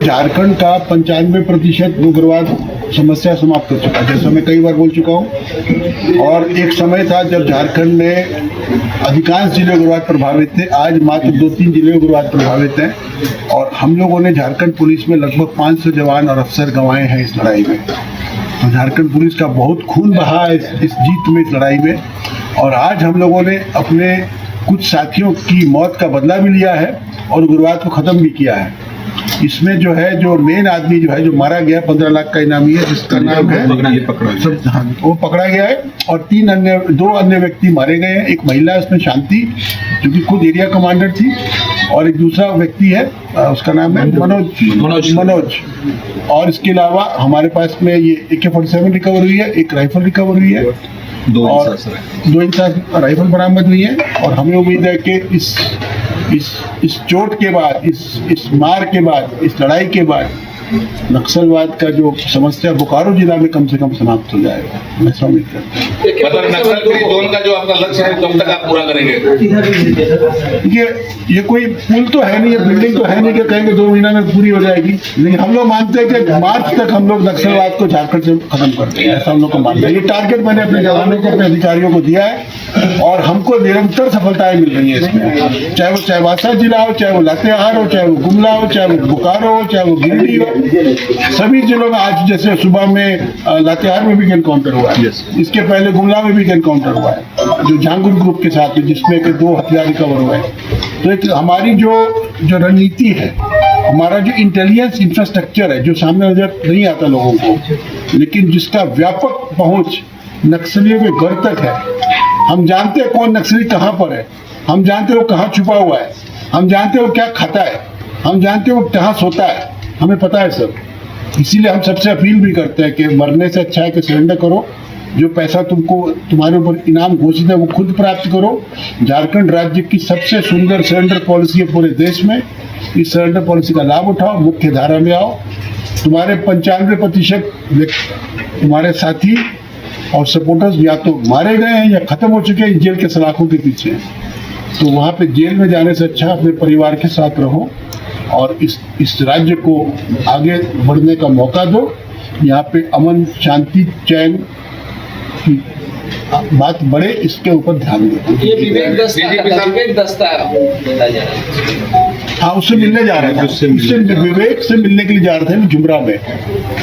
झारखंड का 95% उग्रवाद समस्या समाप्त हो चुका है, जैसा मैं कई बार बोल चुका हूँ। और एक समय था जब झारखंड में अधिकांश जिले उग्रवाद प्रभावित थे। आज मात्र 2-3 जिले उग्रवाद प्रभावित हैं और हम लोगों ने झारखंड पुलिस में लगभग 500 जवान और अफसर गंवाए हैं इस लड़ाई में। तो झारखंड पुलिस का बहुत खून बहा है इस जीत में, इस लड़ाई में। और आज हम लोगों ने अपने कुछ साथियों की मौत का बदला भी लिया है और उग्रवाद को ख़त्म भी किया है। इसमें जो है, जो मेन आदमी जो है, जो मारा गया 15 लाख का इनामी है, जिसका नाम है वो पकड़ा गया है। और 2 अन्य व्यक्ति मारे गए हैं। एक महिला है उसमें, शांति, जो कि खुद एरिया कमांडर थी, और एक दूसरा व्यक्ति है, उसका नाम है मनोज। और इसके अलावा हमारे पास में ये AK-47 रिकवर हुई है, एक राइफल रिकवर हुई है, दो इंसास राइफल बरामद हुई है। और हमें उम्मीद है कि इस चोट के बाद, इस मार के बाद, इस लड़ाई के बाद नक्सलवाद का जो समस्या बोकारो जिला में कम से कम समाप्त हो जाएगा। मैं ऐसा उम्मीद करता हूँ। मतलब नक्सल फ्री जोन का जो आपका लक्ष्य है कब तक आप पूरा करेंगे? ये कोई पुल तो है नहीं, ये बिल्डिंग तो है नहीं कि कहेंगे 2 महीना में पूरी हो जाएगी। लेकिन हम लोग मानते हैं कि मार्च तक हम लोग नक्सलवाद को झारखंड से खत्म कर देंगे, ऐसा हम लोग को मानते हैं। ये टारगेट मैंने अपने जवानों को, अपने अधिकारियों को दिया है और हमको निरंतर सफलताएं मिल रही है इसमें। चाहे वो चाईबासा जिला हो, चाहे वो लातेहार हो, चाहे वो गुमला हो, चाहे वो बोकारो हो, चाहे वो गिरिडीह हो, सभी जिलों में। आज जैसे सुबह में लातेहार में भी एनकाउंटर हुआ है, इसके पहले गुमला में भी एनकाउंटर हुआ है, जो झांगुर ग्रुप के साथ है, जिसमें के 2 हथियार रिकवर हुए हैं। तो एक हमारी जो रणनीति है, हमारा जो इंटेलिजेंस इंफ्रास्ट्रक्चर है, जो सामने नजर नहीं आता लोगों को, लेकिन जिसका व्यापक पहुंच नक्सलियों के घर तक है। हम जानते हैं कौन नक्सली कहाँ पर है, हम जानते हैं वो कहाँ छुपा हुआ है, हम जानते हैं वो क्या खाता है, हम जानते हैं वो कहाँ सोता है, हमें पता है सब। इसीलिए हम सबसे अपील भी करते हैं कि मरने से अच्छा है कि सरेंडर करो। जो पैसा तुम्हारे ऊपर इनाम घोषित है वो खुद प्राप्त करो। झारखंड राज्य की सबसे सुंदर सरेंडर पॉलिसी है पूरे देश में। इस सरेंडर पॉलिसी का लाभ उठाओ, मुख्य धारा में आओ। तुम्हारे 95% तुम्हारे साथी और सपोर्टर्स या तो मारे गए हैं या खत्म हो चुके हैं जेल के सलाखों के पीछे। तो वहाँ पे जेल में जाने से अच्छा अपने परिवार के साथ रहो और इस राज्य को आगे बढ़ने का मौका दो। यहाँ पे अमन, शांति, चैन की बात बढ़े, इसके ऊपर ध्यान दो। ये विवेक दस्ता हाँ, उससे मिलने जा रहे थे, उससे विवेक से मिलने के लिए जा रहे थे झुमरा में।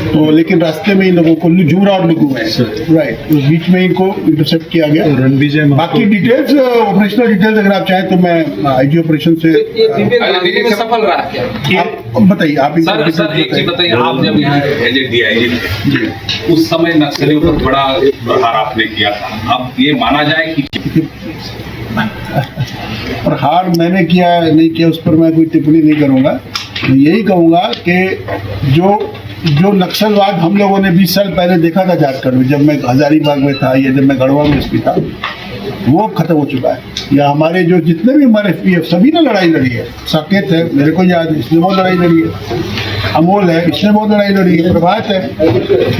तो लेकिन रास्ते में इन लोगों को झुमरा और लुगू में, राइट, उस बीच में इनको इंटरसेप्ट किया गया। बाकी डिटेल्स, ऑपरेशनल डिटेल्स अगर आप चाहें तो मैं IG ऑपरेशन से सफल रहा क्या? आप बताइए। आप सर एक चीज बताइए, आप जब यहाँ एजेंट DIG उस समय नक्सलियों पर बड़ा प्रहार आपने किया था, अब ये माना जाए कि प्रहार मैंने किया नहीं किया उस पर मैं कोई टिप्पणी नहीं करूंगा। मैं यही कहूंगा कि जो नक्सलवाद हम लोगों ने 20 साल पहले देखा था झारखंड में, जब मैं हजारीबाग में था या जब मैं गढ़वा में SP था, वो खत्म हो चुका है। या हमारे जो जितने भी हमारे FPF सभी ने लड़ाई लड़ी है। साकेत है, मेरे को याद है, इसने बहुत लड़ाई लड़ी है। अमोल है, इसने बहुत लड़ाई लड़ी है। प्रभात है,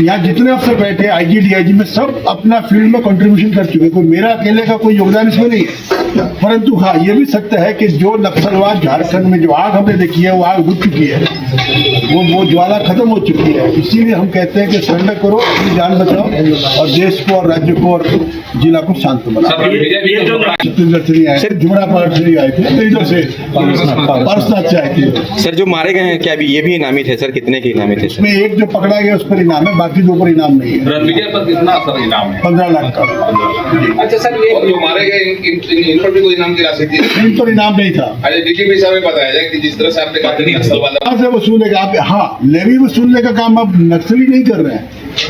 यहाँ जितने अफसर बैठे IG DIG में सब अपना फील्ड में कंट्रीब्यूशन कर चुके हैं। कोई मेरा अकेले का कोई योगदान इसमें नहीं है। परंतु हाँ, ये भी सत्य है कि जो नक्सलवाद झारखंड में जो आग हमने देखी है, वो आग बुझ चुकी है, वो ज्वाला खत्म हो चुकी है। इसीलिए हम कहते हैं कि सरेंडर करो, अपनी जान बचाओ और देश को और राज्य को और जिला को शांत बनाओ। छत्तीसगढ़ से नहीं आए, जुमरा पार्ट से आए थे, तो इधर से पारसनाथ से आए थे। सर, जो मारे गए हैं क्या अभी ये भी इनामी थे सर? कितने के इनामी थे? इसमें एक जो पकड़ा गया उस पर इनाम है, बाकी 2 पर इनाम नहीं है। रणविजय पर कितना सर इनाम है? 15 लाख का। अच्छा सर, जो मारे गए इन पर भी कोई इनाम की राशि थी? इन पर इनाम नहीं था। अरे DGP साहब ने बताया जाए कि जिस तरह से आपने कहा कि नक्सलवाद कहाँ से वसूलने का आप? हाँ, लेवी वसूलने का काम अब नक्सली नहीं कर रहे हैं।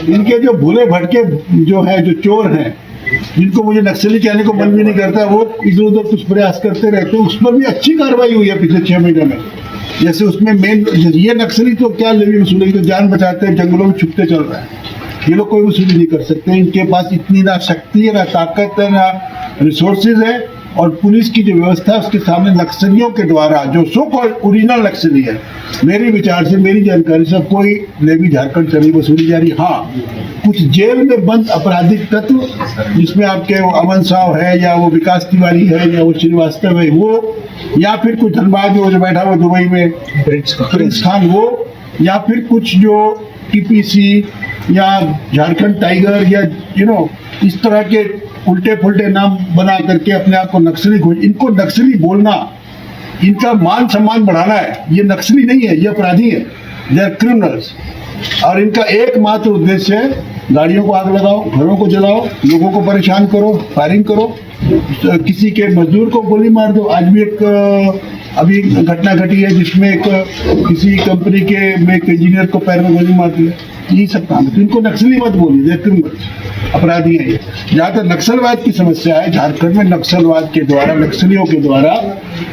इनके जो भूले भटके जो है, जो चोर हैं, जिनको मुझे नक्सली कहने को मन भी नहीं करता, वो इधर उधर कुछ प्रयास करते रहते हैं। उस पर भी अच्छी कार्रवाई हुई है पिछले 6 महीने में। जैसे उसमें मेन ये नक्सली तो क्या लेवी वसूली, तो जान बचाते हैं, जंगलों में छुपते चल रहे हैं। ये लोग कोई वसूली नहीं कर सकते। इनके पास इतनी ना शक्ति है, ना ताकत है, ना रिसोर्सेज है। और पुलिस की जो व्यवस्था है उसके सामने नक्सलियों के द्वारा, जो सो कॉल्ड ओरिजिनल नक्सली है, मेरे विचार से, मेरी जानकारी से कोई लेवी झारखंड से नहीं वसूली जा रही। हाँ, कुछ जेल में बंद आपराधिक तत्व, जिसमें आपके अमन साव है, या वो विकास तिवारी है, या वो श्रीवास्तव है, वो, या फिर कोई धनबाद जो बैठा हुआ दुबई में, प्रिंस खान, वो या फिर कुछ जो टीपीसी या झारखंड टाइगर या इस तरह के उल्टे फुल्टे नाम बना करके अपने आप को नक्सली इनको नक्सली बोलना, इनका मान सम्मान बढ़ाना है। ये नक्सली नहीं है, ये अपराधी है, दे आर क्रिमिनल्स। और इनका एकमात्र उद्देश्य है गाड़ियों को आग लगाओ, घरों को जलाओ, लोगों को परेशान करो, फायरिंग करो, किसी के मजदूर को गोली मार दो। आज भी एक अभी घटना घटी है जिसमें किसी कंपनी के में एक इंजीनियर को पैर में गोली मार दिया। यही सब काम है। तो इनको नक्सली मत बोलिए, अपराधी है ये। जहाँ तक नक्सलवाद की समस्या है, झारखंड में नक्सलवाद के द्वारा, नक्सलियों के द्वारा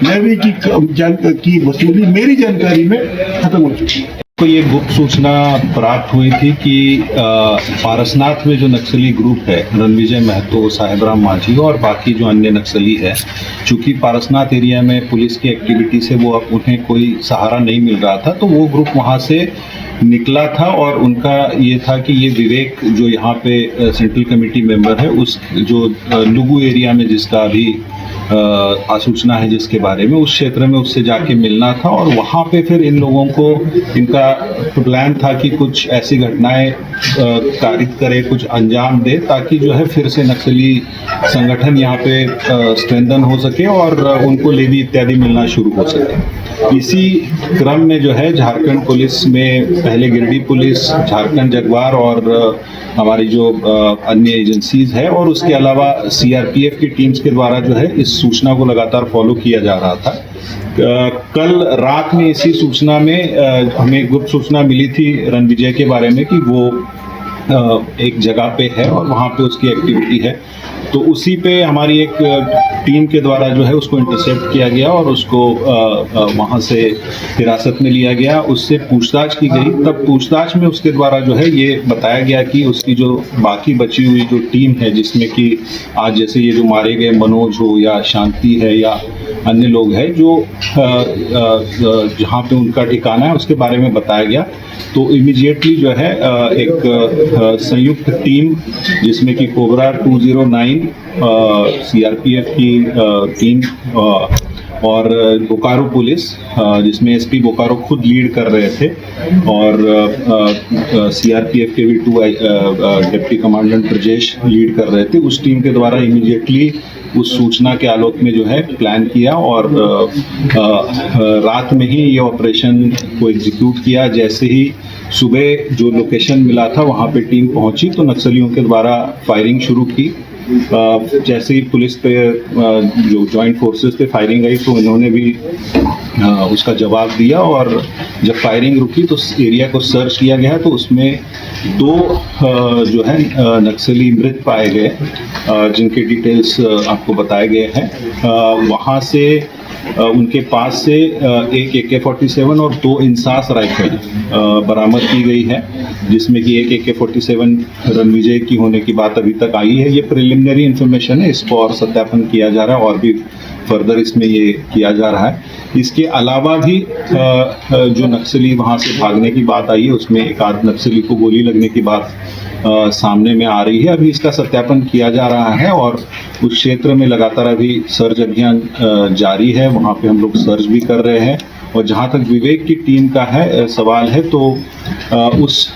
लेवी की वसूली मेरी जानकारी में खत्म हो चुकी है। को ये गुप्त सूचना प्राप्त हुई थी कि पारसनाथ में जो नक्सली ग्रुप है, रणविजय महतो, साहेबराम माझी और बाकी जो अन्य नक्सली है, चूंकि पारसनाथ एरिया में पुलिस की एक्टिविटी से वो उन्हें कोई सहारा नहीं मिल रहा था, तो वो ग्रुप वहाँ से निकला था। और उनका ये था कि ये विवेक जो यहाँ पे सेंट्रल कमेटी मेंबर है, उस जो लुगु एरिया में जिसका अभी आसूचना है जिसके बारे में, उस क्षेत्र में उससे जाके मिलना था। और वहाँ पे फिर इन लोगों को, इनका प्लान था कि कुछ ऐसी घटनाएं कारित करे, कुछ अंजाम दे, ताकि जो है फिर से नक्सली संगठन यहाँ पे स्ट्रेंथन हो सके और उनको लेवी इत्यादि मिलना शुरू हो सके। इसी क्रम में जो है झारखंड पुलिस में पहले गिरिडीह पुलिस, झारखंड जगवार और हमारी जो अन्य एजेंसीज है और उसके अलावा सीआरपीएफ की टीम्स के द्वारा जो है इस सूचना को लगातार फॉलो किया जा रहा था। कल रात में इसी सूचना में हमें गुप्त सूचना मिली थी रणविजय के बारे में कि वो एक जगह पे है और वहाँ पे उसकी एक्टिविटी है। तो उसी पे हमारी एक टीम के द्वारा जो है उसको इंटरसेप्ट किया गया और उसको वहाँ से हिरासत में लिया गया, उससे पूछताछ की गई। तब पूछताछ में उसके द्वारा जो है ये बताया गया कि उसकी जो बाकी बची हुई जो टीम है, जिसमें कि आज जैसे ये जो मारे गए मनोज हो या शांति है या अन्य लोग हैं, जो जहाँ पे उनका ठिकाना है उसके बारे में बताया गया। तो इमीडिएटली जो है एक संयुक्त टीम जिसमें कि कोबरा 209 सीआरपीएफ की टीम और बोकारो पुलिस, जिसमें एसपी बोकारो खुद लीड कर रहे थे, और सीआरपीएफ के भी 2 डिप्टी कमांडेंट ब्रजेश लीड कर रहे थे। उस टीम के द्वारा इमीडिएटली उस सूचना के आलोक में जो है प्लान किया और रात में ही ये ऑपरेशन को एग्जीक्यूट किया। जैसे ही सुबह जो लोकेशन मिला था वहाँ पे टीम पहुंची तो नक्सलियों के द्वारा फायरिंग शुरू की। जैसे ही पुलिस पे जो जॉइंट फोर्सेस पे फायरिंग आई तो इन्होंने भी उसका जवाब दिया, और जब फायरिंग रुकी तो एरिया को सर्च किया गया तो उसमें 2 जो है नक्सली मृत पाए गए, जिनके डिटेल्स आपको बताए गए हैं। वहाँ से उनके पास से एक AK-47 और 2 इंसास राइफल बरामद की गई है, जिसमें कि एक AK-47 रणविजय की होने की बात अभी तक आई है। ये प्रिलिमिनरी इंफॉर्मेशन है, इसको और सत्यापन किया जा रहा है और भी फर्दर इसमें ये किया जा रहा है। इसके अलावा भी जो नक्सली वहाँ से भागने की बात आई है उसमें एक आध नक्सली को गोली लगने की बात सामने में आ रही है। अभी इसका सत्यापन किया जा रहा है और उस क्षेत्र में लगातार अभी सर्च अभियान जारी है। वहाँ पे हम लोग सर्च भी कर रहे हैं। और जहाँ तक विवेक की टीम का है सवाल है, तो उस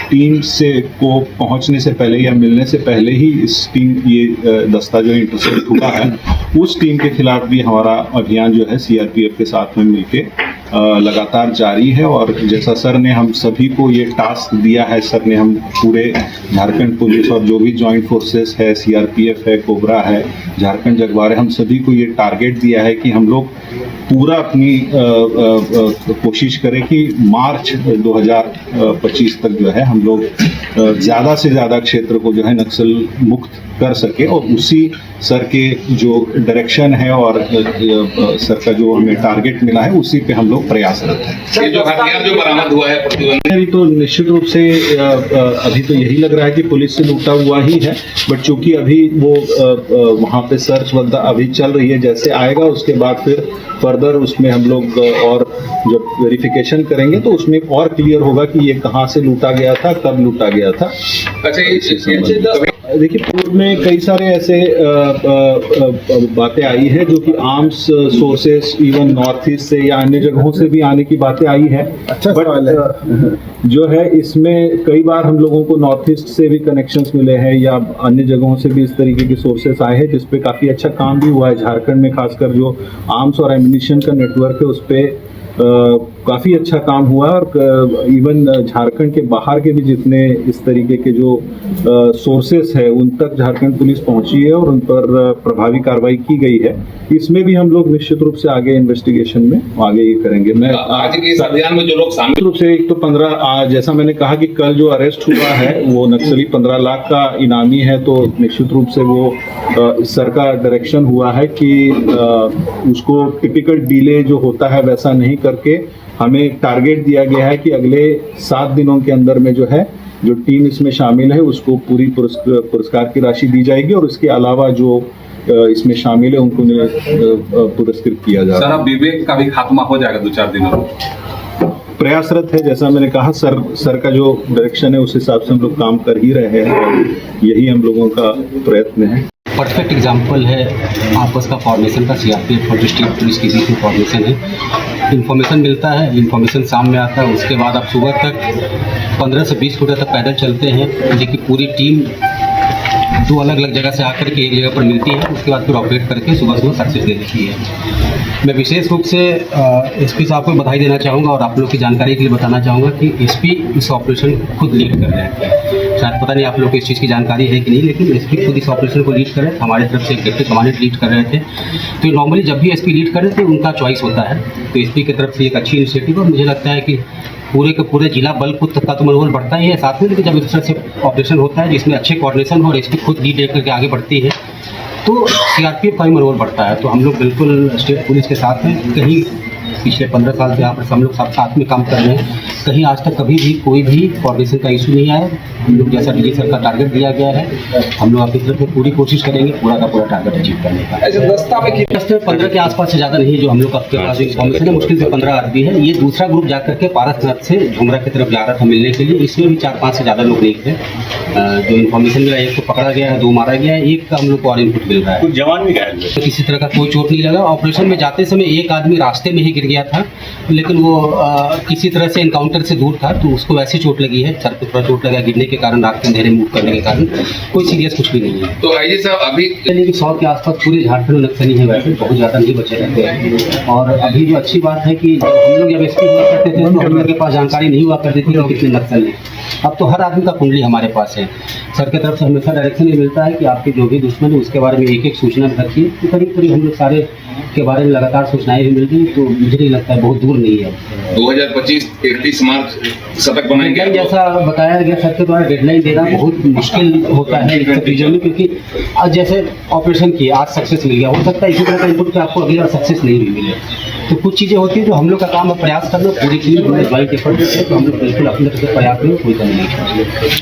टीम से को पहुँचने से पहले या मिलने से पहले ही इस टीम ये दस्ता जो इंटरसेप्ट हुआ है, उस टीम के खिलाफ भी हमारा अभियान जो है सीआरपीएफ के साथ में मिलके लगातार जारी है। और जैसा सर ने हम सभी को ये टास्क दिया है, सर ने हम पूरे झारखंड पुलिस और जो भी जॉइंट फोर्सेस है, सीआरपीएफ है, कोबरा है, झारखंड जगवार है, हम सभी को ये टारगेट दिया है कि हम लोग पूरा अपनी कोशिश करें कि मार्च 2025 तक जो है हम लोग ज़्यादा से ज़्यादा क्षेत्र को जो है नक्सल मुक्त कर सके। और उसी सर के जो डायरेक्शन है और सर का जो हमें टारगेट मिला है उसी पे हम लोग प्रयासरत हैं। ये जो हथियार जो बरामद हुआ है प्रतिबंधित, अभी तो निश्चित रूप से अभी तो यही लग रहा है कि पुलिस से लूटा हुआ ही है, बट चूंकि अभी वो वहाँ पे सर्च अभी चल रही है, जैसे आएगा उसके बाद फिर फर्दर उसमें हम लोग और जब वेरिफिकेशन करेंगे तो उसमें और क्लियर होगा कि ये कहाँ से लूटा गया था, कब लूटा गया था। अच्छा देखिए पूर्व में कई सारे ऐसे बातें आई है जो कि arms sources even north east से या अन्य जगहों से भी आने की बातें आई है। अच्छा But, सवाल है। जो है इसमें कई बार हम लोगों को नॉर्थ ईस्ट से भी कनेक्शंस मिले हैं या अन्य जगहों से भी इस तरीके के सोर्सेस आए हैं जिस पे काफ़ी अच्छा काम भी हुआ है। झारखंड में खासकर जो आर्म्स और एम्यूनिशन का नेटवर्क है उस पे काफ़ी अच्छा काम हुआ और इवन झारखंड के बाहर के भी जितने इस तरीके के जो सोर्सेस है उन तक झारखंड पुलिस पहुंची है और उन पर प्रभावी कार्रवाई की गई है। इसमें भी हम लोग निश्चित रूप से आगे इन्वेस्टिगेशन में आगे ये करेंगे। मैं आज के इस अभियान में जो लोग शामिल निश्चित रूप से एक तो 15 जैसा मैंने कहा कि कल जो अरेस्ट हुआ है वो नक्सली 15 लाख का इनामी है, तो निश्चित रूप से वो सर का डायरेक्शन हुआ है कि उसको टिपिकल डिले जो होता है वैसा नहीं करके हमें टारगेट दिया गया है कि अगले 7 दिनों के अंदर में जो है जो टीम इसमें शामिल है उसको पूरी पुरस्कार की राशि दी जाएगी और इसके अलावा जो इसमें शामिल है उनको पुरस्कृत किया सर, जाएगा। अब विवेक का भी खात्मा हो जाएगा 2-4 दिनों में। प्रयासरत है, जैसा मैंने कहा सर का जो डायरेक्शन है उस हिसाब से हम लोग काम कर ही रहे हैं और यही हम लोगों का प्रयत्न है। परफेक्ट एग्जाम्पल है आपस का फॉर्मेशन का। सीआरपीएफ और डिस्ट्रिक्ट पुलिस के बीच में फॉर्मेशन है। इन्फॉर्मेशन मिलता है, इन्फॉर्मेशन सामने आता है, उसके बाद आप सुबह तक 15 से 20 किलोमीटर तक पैदल चलते हैं। देखिए पूरी टीम 2 अलग अलग जगह से आकर के एक जगह पर मिलती है, उसके बाद फिर ऑपरेट करके सुबह सक्सेस दे देती है। मैं विशेष रूप से एसपी साहब को बधाई देना चाहूँगा और आप लोग की जानकारी के लिए बताना चाहूँगा कि एसपी इस ऑपरेशन खुद लीड कर रहे थे। शायद पता नहीं आप लोग को इस चीज़ की जानकारी है कि नहीं, लेकिन एसपी खुद इस ऑपरेशन को लीड कर रहे थे। हमारी तरफ से एक डिप्टी कमांडेंट लीड कर रहे थे। तो नॉर्मली जब भी एसपी लीड कर रहे थे उनका चॉइस होता है, तो एसपी की तरफ से एक अच्छी इनिशिएटिव और मुझे लगता है कि पूरे के पूरे जिला बल खुद का तो मनोबल बढ़ता ही है साथ में, लेकिन जब इस तरह से ऑपरेशन होता है जिसमें अच्छे कोऑर्डिनेशन और एसपी खुद लीड लेकर के आगे बढ़ती है तो सीआरपीएफ का भी मनोबल बढ़ता है। तो हम लोग बिल्कुल स्टेट पुलिस के साथ हैं। कहीं पिछले 15 साल से यहाँ पर हम लोग सब साथ में काम कर रहे हैं, कहीं आज तक कभी भी कोई भी कोऑर्डिनेशन का इशू नहीं आया। हम लोग जैसा डीजी सर का टारगेट दिया गया है हम लोग अपनी तरफ से पूरी कोशिश करेंगे पूरा का पूरा टारगेट अचीव करने का। ऐसे दस्ता में कितने 15 के आसपास से ज़्यादा नहीं है जो हम लोग आपके पास इन्फॉर्मेशन है। मुश्किल से 15 आदमी है। ये दूसरा ग्रुप जाकर के पारसनाथ से झुमरा की तरफ जा रहा था मिलने के लिए। इसमें भी 4-5 से ज़्यादा लोग नहीं थे। जो इन्फॉर्मेशन मिला, एक को पकड़ा गया है, 2 मारा गया है, एक का हम लोग को और इनपुट मिल रहा है। कुछ जवान भी घायल हुए। किसी तरह का कोई चोट नहीं लगा। ऑपरेशन में जाते समय एक आदमी रास्ते में ही गिर गया था, लेकिन वो किसी तरह से एनकाउंटर से दूर था तो उसको वैसे चोट लगी है। सर पे थोड़ा चोट लगा गिरने के कारण, रात के अंधेरे मूव करने के कारण। कोई सीरियस कुछ भी नहीं है। तो आइए साहब, अभी लेकिन 100 के आसपास पूरे झारखंड में नक्सली है, वैसे बहुत ज़्यादा नहीं बचे रहते हैं। और अभी जो अच्छी बात है कि जब हम लोग जब एसपी हुआ करते थे तो हम लोग के पास जानकारी नहीं हुआ करती थी कि कितने नक्सल हैं। अब तो हर आदमी का कुंडली हमारे पास है। सर की तरफ से हमेशा डायरेक्शन ये मिलता है कि आपके जो भी दुश्मन है उसके बारे में एक सूचना रखिए। तो करीब करीब हम लोग सारे के बारे में लगातार सूचनाएं भी मिल रही, तो मुझे नहीं लगता है बहुत दूर नहीं है। 2025 31 मार्च शतक बनाएंगे। डेडलाइन जैसा बताया गया सर के द्वारा, डेडलाइन देना बहुत मुश्किल होता है इन सब चीज़ों में, क्योंकि आज जैसे ऑपरेशन किया, आज सक्सेस मिल गया, हो सकता है इसी तरह का इनपुट आपको अगली बार सक्सेस नहीं भी मिले। तो कुछ चीज़ें होती हैं जो हम लोग का काम है प्रयास करना। पूरी टीम ज्वाइंट एफर्ट है, तो हम लोग बिल्कुल अपने तरफ से प्रयास में कोई कमी नहीं करते।